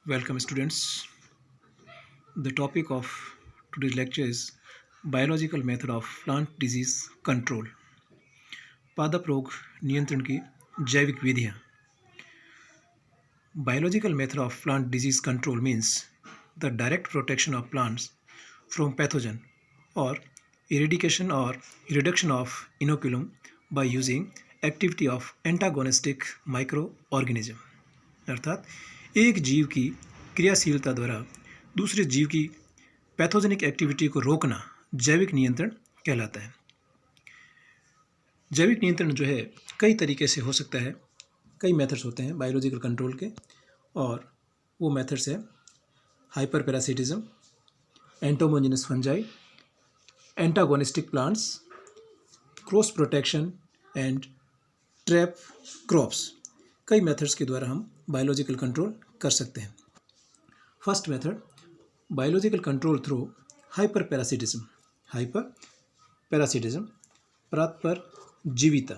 Welcome, students. The topic of today's lecture is biological method of plant disease control. पादप रोग नियंत्रण की जैविक विधियाँ. Biological method of plant disease control means the direct protection of plants from pathogen or eradication or reduction of inoculum by using activity of antagonistic microorganism. अर्थात एक जीव की क्रियाशीलता द्वारा दूसरे जीव की पैथोजेनिक एक्टिविटी को रोकना जैविक नियंत्रण कहलाता है. जैविक नियंत्रण जो है कई तरीके से हो सकता है. कई मेथड्स होते हैं बायोलॉजिकल कंट्रोल के, और वो मेथड्स है hyperparasitism, entomogenous fungi, antagonistic plants, cross protection and trap crops. कई मेथड्स के द्वारा हम बायोलॉजिकल कंट्रोल कर सकते हैं. First method biological control through hyperparasitism. Hyperparasitism परजीविता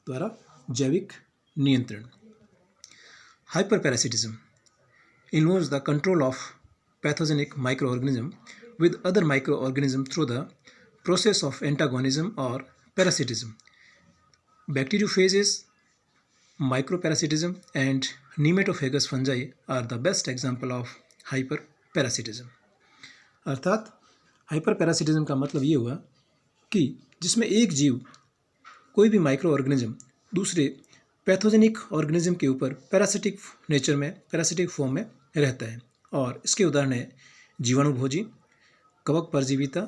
द्वारा जैविक नियंत्रण. Hyperparasitism involves the control of pathogenic microorganism with other microorganism through the process of antagonism or parasitism. Bacteriophages, microparasitism and nematophagous fungi are the best example of hyperparasitism. अर्थात हाइपरपैरासिटिज्म का मतलब ये हुआ कि जिसमें एक जीव कोई भी माइक्रो ऑर्गेनिज्म दूसरे पैथोजेनिक ऑर्गेनिज्म के ऊपर पैरासिटिक नेचर में, पैरासिटिक फॉर्म में रहता है. और इसके उदाहरण है जीवाणुभोजी, कवक परजीविता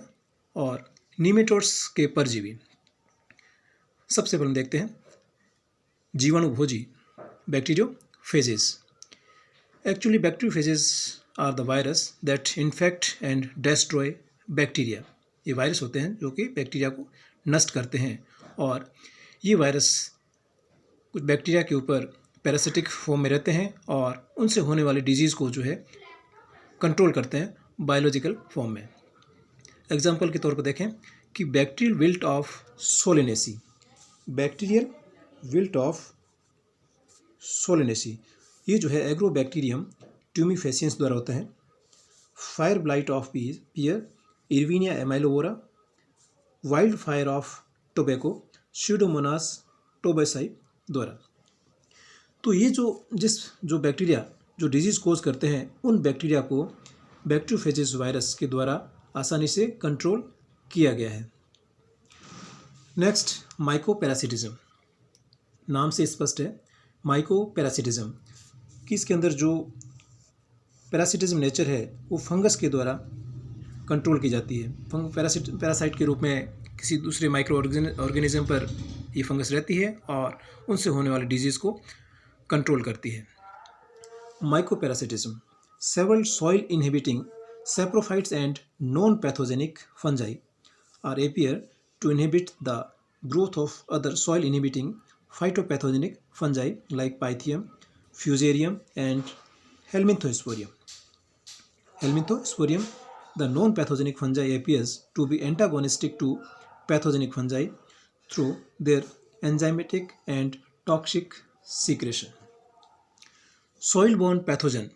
और नीमेटोड्स के परजीवी. सबसे पहले देखते हैं जीवाणुभोजी, bacteriophages. Actually bacteriophages are the virus that infect and destroy bacteria. ये वायरस होते हैं जो कि बैक्टीरिया को नष्ट करते हैं, और ये वायरस कुछ बैक्टीरिया के ऊपर पैरासिटिक फॉर्म में रहते हैं और उनसे होने वाली डिजीज़ को जो है कंट्रोल करते हैं बायोलॉजिकल फॉर्म में. एग्जाम्पल के तौर पर देखें कि bacterial wilt of Solanaceae. Bacterial wilt of Solanaceae ये जो है एग्रोबैक्टीरियम ट्यूमिफेसियंस द्वारा होता है. Fire blight of pear, Erwinia amylovora, wildfire of tobacco, Pseudomonas tabaci द्वारा. तो ये जो बैक्टीरिया जो डिजीज़ कोज करते हैं, उन बैक्टीरिया को बैक्टीरियोफेजेस वायरस के द्वारा आसानी से कंट्रोल किया गया है. नेक्स्ट माइकोपैरासिटिज्म. नाम से स्पष्ट है माइकोपैरासिटिज्म कि इसके अंदर जो पैरासिटिज्म नेचर है वो फंगस के द्वारा कंट्रोल की जाती है. पैरासाइट के रूप में किसी दूसरे माइक्रो ऑर्गेनिज्म पर ये फंगस रहती है और उनसे होने वाली डिजीज़ को कंट्रोल करती है. Mycoparasitism several soil inhibiting saprophytes and non pathogenic fungi are appear to inhibit the growth of other soil inhibiting phytopathogenic fungi like Pythium, Fusarium and Helminthosporium. Helminthosporium, the non-pathogenic fungi, appears to be antagonistic to pathogenic fungi through their enzymatic and toxic secretion. Soil borne pathogen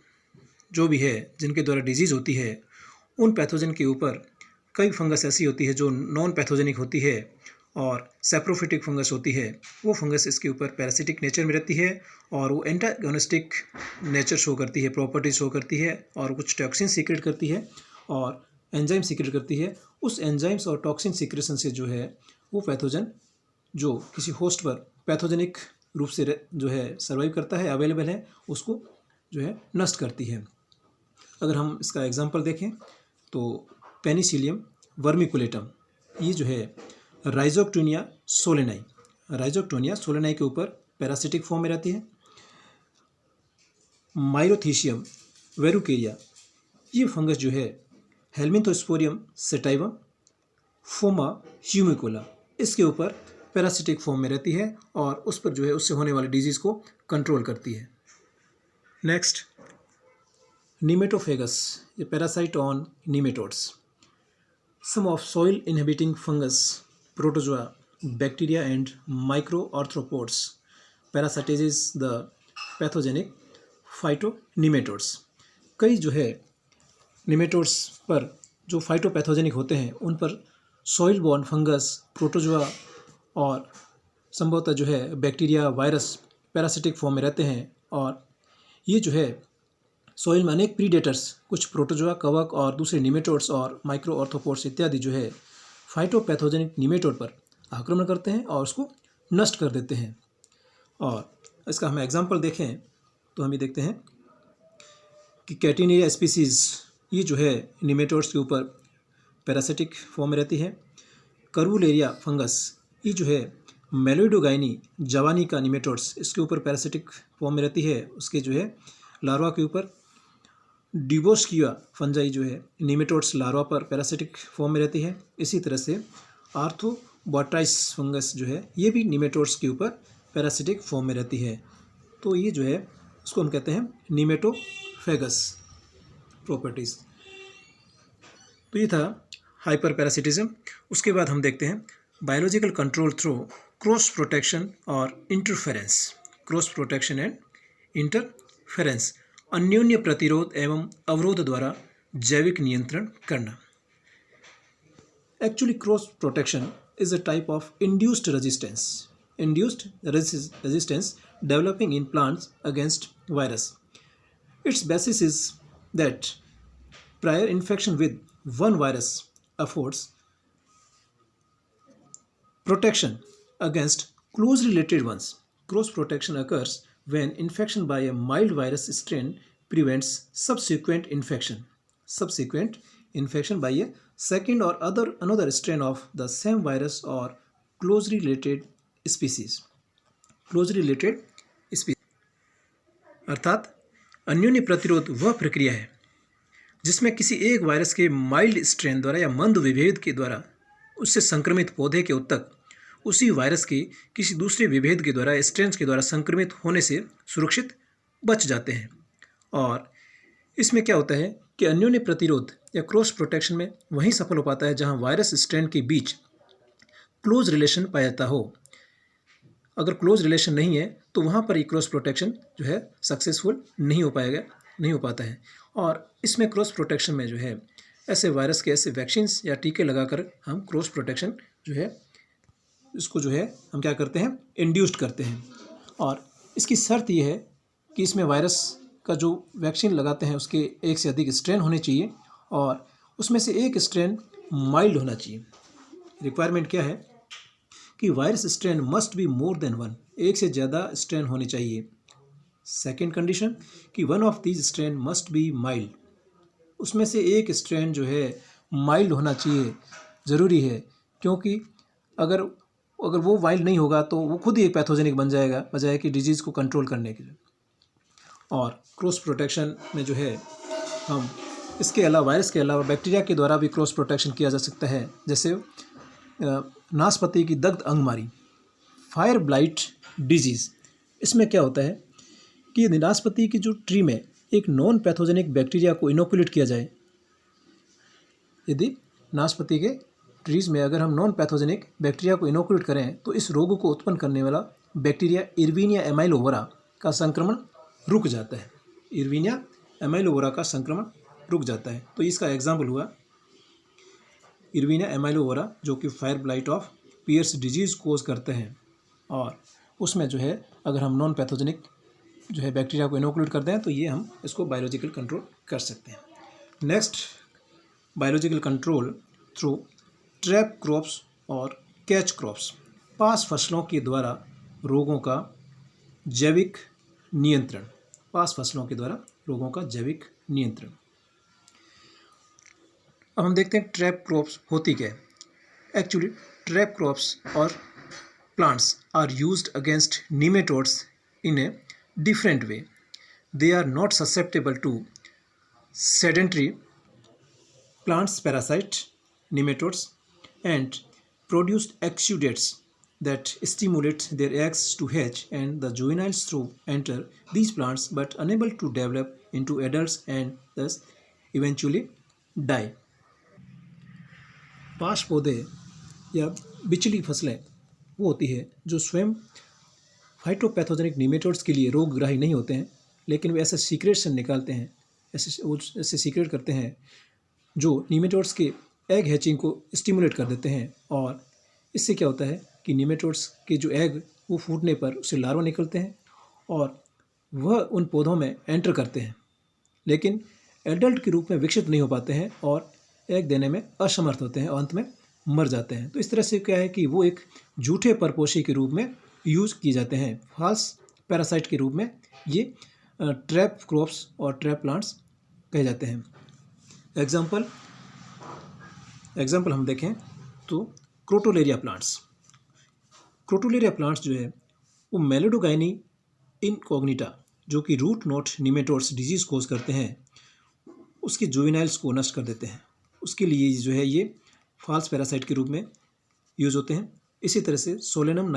जो भी है जिनके द्वारा disease होती है, उन pathogen के ऊपर कई फंगस ऐसी होती है जो नॉन पैथोजेनिक होती है और सैप्रोफिटिक फंगस होती है. वो फंगस इसके ऊपर पैरासिटिक नेचर में रहती है और वो एंटागोनिस्टिक नेचर शो करती है, प्रॉपर्टीज शो करती है, और कुछ टॉक्सिन सीक्रेट करती है और एंजाइम सीक्रेट करती है. उस एंजाइम्स और टॉक्सिन सीक्रेशन से जो है वो पैथोजन जो किसी होस्ट पर पैथोजेनिक रूप से जो है सर्वाइव करता है, अवेलेबल है, उसको जो है नष्ट करती है. अगर हम इसका एग्जांपल देखें तो पेनिसिलियम वर्मिकुलेटम, ये जो है राइजोक्टोनिया सोलेनाई, राइजोक्टोनिया सोलेनाई के ऊपर पैरासिटिक फॉर्म में रहती है. माइरोथीशियम वेरुकेरिया, ये फंगस जो है हेल्मिंथोस्पोरियम सेटाइवम, फोमा ह्यूमिकोला, इसके ऊपर पैरासिटिक फॉर्म में रहती है और उस पर जो है उससे होने वाली डिजीज़ को कंट्रोल करती है. नेक्स्ट नीमेटोफेगस, ये parasite on nematodes. Some of soil inhibiting fungus, protozoa, bacteria and microarthropods parasitize the pathogenic फाइटोनीमेटोड्स। कई जो है निमेटोड्स पर जो फाइटोपैथोजेनिक होते हैं उन पर सॉइल बॉर्न फंगस, प्रोटोजोआ और संभवतः जो है बैक्टीरिया, वायरस पैरासिटिक फॉर्म में रहते हैं। और ये जो है सॉइल में अनेक प्रीडेटर्स, कुछ प्रोटोजोआ, कवक और दूसरे निमेटोड्स और माइक्रो आर्थ्रोपोड्स इत्यादि जो है फाइटोपैथोजेनिक निमेटोड पर आक्रमण करते हैं और उसको नष्ट कर देते हैं। और इसका हम एग्जाम्पल देखें तो हम ये देखते हैं कि कैटिनेरिया स्पीसीज़ ये जो है निमेटोड्स के ऊपर पैरासिटिक फॉर्म में रहती है। कर्वुलेरिया फंगस ये जो है मेलोइडोगाइनी जवानी का निमेटोड्स, इसके ऊपर पैरासिटिक फॉर्म में रहती है। उसके जो है लार्वा के ऊपर डिबोस्किया फंजाई जो है निमेटोड्स लार्वा पर पैरासिटिक फॉर्म में रहती है। इसी तरह से आर्थ्रोबॉट्राइस फंगस जो है ये भी निमेटोड्स के ऊपर पैरासिटिक फॉर्म में रहती है। तो ये जो है उसको हम कहते हैं निमेटोफेगस प्रॉपर्टीज़। तो ये था हाइपर पैरासिटिज्म। उसके बाद हम देखते हैं biological control through cross protection और interference. Cross protection and interference, अन्योन्य प्रतिरोध एवं अवरोध द्वारा जैविक नियंत्रण करना। Actually, cross protection is a type of induced resistance. Induced resistance developing in plants against virus. Its basis is that prior infection with one virus affords protection against closely related ones. Cross protection occurs when infection by a mild virus strain prevents subsequent infection. Subsequent infection by a second or another strain of the same virus or closely related species. Closely related species अर्थात अन्योन्य प्रतिरोध वह प्रक्रिया है जिसमें किसी एक virus के माइल्ड स्ट्रेन द्वारा या मंद विभेद के द्वारा उससे संक्रमित पौधे के उत्तक उसी वायरस के किसी दूसरे विभेद के द्वारा स्ट्रेन के द्वारा संक्रमित होने से सुरक्षित बच जाते हैं। और इसमें क्या होता है कि अन्योन्य प्रतिरोध या क्रॉस प्रोटेक्शन में वहीं सफल हो पाता है जहां वायरस स्ट्रेन के बीच क्लोज रिलेशन पाया जाता हो। अगर क्लोज रिलेशन नहीं है तो वहां पर ये क्रॉस प्रोटेक्शन जो है सक्सेसफुल नहीं हो पाता है। और इसमें क्रॉस प्रोटेक्शन में जो है ऐसे वायरस के ऐसे वैक्सीन्स या टीके लगाकर हम क्रॉस प्रोटेक्शन जो है इसको जो है हम क्या करते हैं, इंड्यूस्ड करते हैं। और इसकी शर्त यह है कि इसमें वायरस का जो वैक्सीन लगाते हैं उसके एक से अधिक स्ट्रेन होने चाहिए और उसमें से एक स्ट्रेन माइल्ड होना चाहिए। रिक्वायरमेंट क्या है कि virus strain must be more than one, एक से ज़्यादा स्ट्रेन होने चाहिए। सेकेंड कंडीशन कि one of these strain must be mild, उसमें से एक स्ट्रेन जो है माइल्ड होना चाहिए, ज़रूरी है। क्योंकि अगर वो माइल्ड नहीं होगा तो वो खुद ही एक पैथोजेनिक बन जाएगा बजाय कि डिजीज़ को कंट्रोल करने के लिए। और क्रॉस प्रोटेक्शन में जो है हम इसके अलावा वायरस के अलावा बैक्टीरिया के द्वारा भी क्रॉस प्रोटेक्शन किया जा सकता है। जैसे नाशपाती की दग्ध अंगमारी, फायर ब्लाइट डिजीज़। इसमें क्या होता है कि नाशपाती की जो ट्री में एक नॉन पैथोजेनिक बैक्टीरिया को इनोकुलेट किया जाए, यदि नाशपाती के ट्रीज़ में अगर हम नॉन पैथोजेनिक बैक्टीरिया को इनोकुलेट करें तो इस रोग को उत्पन्न करने वाला बैक्टीरिया इरविनिया एमाइलोवोरा का संक्रमण रुक जाता है। इरविनिया एमाइलोवोरा का संक्रमण रुक जाता है। तो इसका एग्जाम्पल हुआ इरविनिया एमाइलोवोरा जो कि fire blight of pears disease cause करते हैं। और उसमें जो है अगर हम नॉन पैथोजेनिक जो है बैक्टीरिया को इनोकुलेट करते हैं तो ये हम इसको बायोलॉजिकल कंट्रोल कर सकते हैं। Next, biological control through trap crops और कैच क्रॉप्स। पास फसलों के द्वारा रोगों का जैविक नियंत्रण। पास फसलों के द्वारा रोगों का जैविक नियंत्रण। अब हम देखते हैं ट्रैप क्रॉप्स होती क्या है। एक्चुअली ट्रैप क्रॉप्स और plants are used against nematodes in a different way. They are not susceptible to sedentary plants parasite nematodes and produce exudates that stimulate their eggs to hatch, and the juveniles through enter these plants but unable to develop into adults and thus eventually die. पाश पौधे या बिचली फसलें वो होती है जो स्वयं phytopathogenic nematodes के लिए रोगग्राही नहीं होते हैं, लेकिन वे ऐसे सीक्रेट्स निकालते हैं, ऐसे सीक्रेट करते हैं जो निमेटोड्स के एग हैचिंग को स्टिमुलेट कर देते हैं, और इससे क्या होता है कि निमेटोड्स के जो एग वो फूटने पर उससे लार्वा निकलते हैं और वह उन पौधों में एंटर करते हैं, लेकिन एडल्ट के रूप में विकसित नहीं हो पाते हैं और एग देने में असमर्थ होते हैं और अंत में मर जाते हैं। तो इस तरह से क्या है कि वो एक झूठे परपोषी के रूप में यूज़ किए जाते हैं, फॉल्स पैरासाइट के रूप में ये ट्रैप क्रॉप्स और ट्रैप प्लांट्स कहे जाते हैं। एग्जाम्पल हम देखें तो क्रोटोलेरिया प्लांट्स जो है वो मेलेडोगाइनी इनकॉग्निटा जो कि root note nematodes disease cause करते हैं, उसके जुवेनाइल्स को नष्ट कर देते हैं। उसके लिए जो है ये फॉल्स पैरासाइट के रूप में यूज़ होते हैं। इसी तरह से सोलेनम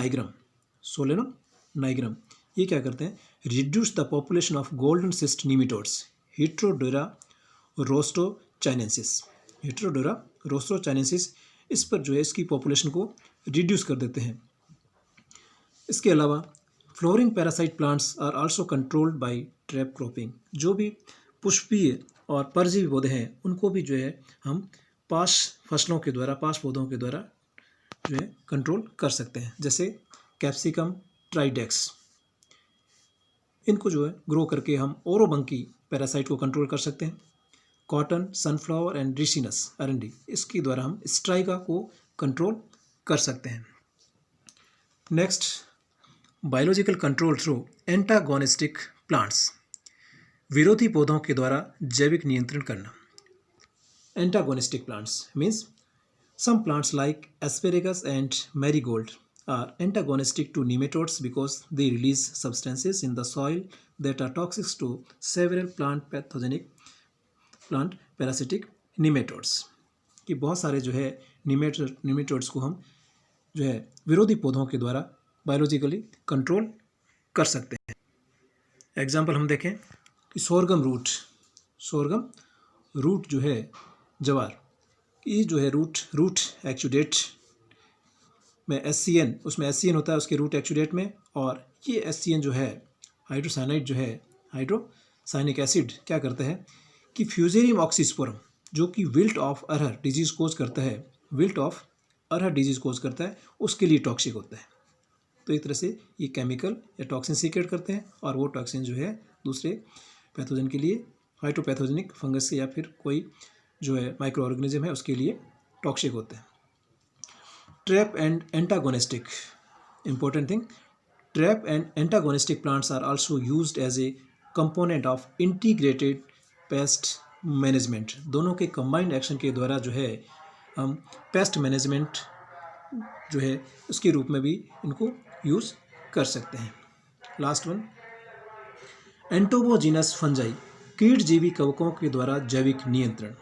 नाइग्रम ये क्या करते हैं, reduce the population of golden cyst nematodes Heterodera rostochiensis, इस पर जो है इसकी पॉपुलेशन को रिड्यूस कर देते हैं। इसके अलावा flowering parasite plants are also controlled by trap cropping, जो भी पुष्पीय और परजीवी पौधे हैं उनको भी जो है हम पास पौधों के द्वारा जो है कंट्रोल कर सकते हैं, जैसे कैप्सिकम ट्राइडेक्स, इनको जो है ग्रो करके हम ओरोबंकी पैरासाइट को कंट्रोल कर सकते हैं। कॉटन, सनफ्लावर एंड रिसिनस अरंडी, इसके द्वारा हम स्ट्राइका को कंट्रोल कर सकते हैं। Next, biological control through antagonistic plants, विरोधी पौधों के द्वारा जैविक नियंत्रण करना। Antagonistic plants means some plants like asparagus and marigold are antagonistic to nematodes because they release substances in the soil that are toxic to several plant parasitic nematodes। कि बहुत सारे जो है निमेटोड्स को हम जो है विरोधी पौधों के द्वारा बायोलॉजिकली कंट्रोल कर सकते हैं। एग्जाम्पल हम देखें कि सोरगम रूट जो है जवार, ये जो है रूट एक्चुडेट में SCN, उसमें SCN होता है उसके रूट एक्चुडेट में, और ये SCN जो है हाइड्रोसाइनिक एसिड क्या करता है कि फ्यूजेरियम ऑक्सीस्पोरम जो कि विल्ट ऑफ अरहर डिजीज़ कोज करता है उसके लिए टॉक्सिक होता है। तो एक तरह से ये केमिकल या टॉक्सिन सीक्रेट करते हैं, और वो टॉक्सिन जो है दूसरे पैथोजन के लिए, फाइटोपैथोजेनिक फंगस से या फिर कोई जो है माइक्रो ऑर्गेनिज्म है उसके लिए टॉक्सिक होते हैं। Trap and antagonistic, important thing, trap and antagonistic plants are also used as a component of integrated pest management. दोनों के कंबाइंड एक्शन के द्वारा जो है हम पेस्ट मैनेजमेंट जो है उसके रूप में भी इनको यूज़ कर सकते हैं। लास्ट वन, एंटोमोजीनस फंजाई, कीट जीवी कवकों के द्वारा जैविक नियंत्रण।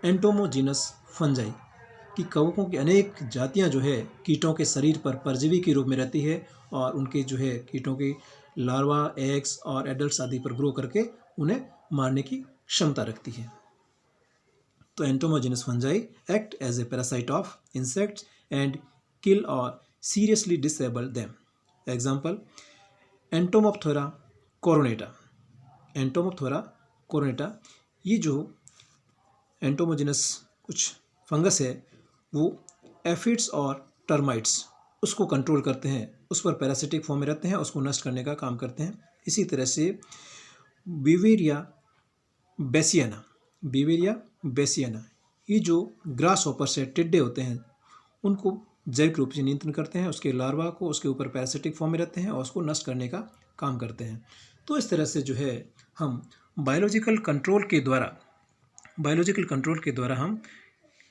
एंटोमोजीनस फंजाई की कवकों की अनेक जातियां जो है कीटों के शरीर पर परजीवी के रूप में रहती है, और उनके जो है कीटों के लार्वा, एग्स और एडल्ट्स आदि पर ग्रो करके उन्हें मारने की क्षमता रखती है। तो entomogenous fungi act as a parasite of insects and kill or seriously disable them. Example, Entomophthora coronata, ये जो एंटोमोजिनस कुछ फंगस है वो एफिड्स और टर्माइट्स उसको कंट्रोल करते हैं, उस पर पैरासिटिक फॉर्म में रहते हैं, उसको नष्ट करने का काम करते हैं। इसी तरह से बीवेरिया बेसियाना, ये जो ग्रास हॉपर से टिड्डे होते हैं उनको जैविक रूप से नियंत्रण करते हैं, उसके लार्वा को उसके ऊपर पैरासिटिक फॉर्म में रहते हैं और उसको नष्ट करने का काम करते हैं। तो इस तरह से जो है हम बायोलॉजिकल कंट्रोल के द्वारा हम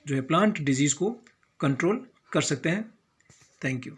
जो है प्लांट डिजीज़ को कंट्रोल कर सकते हैं। Thank you.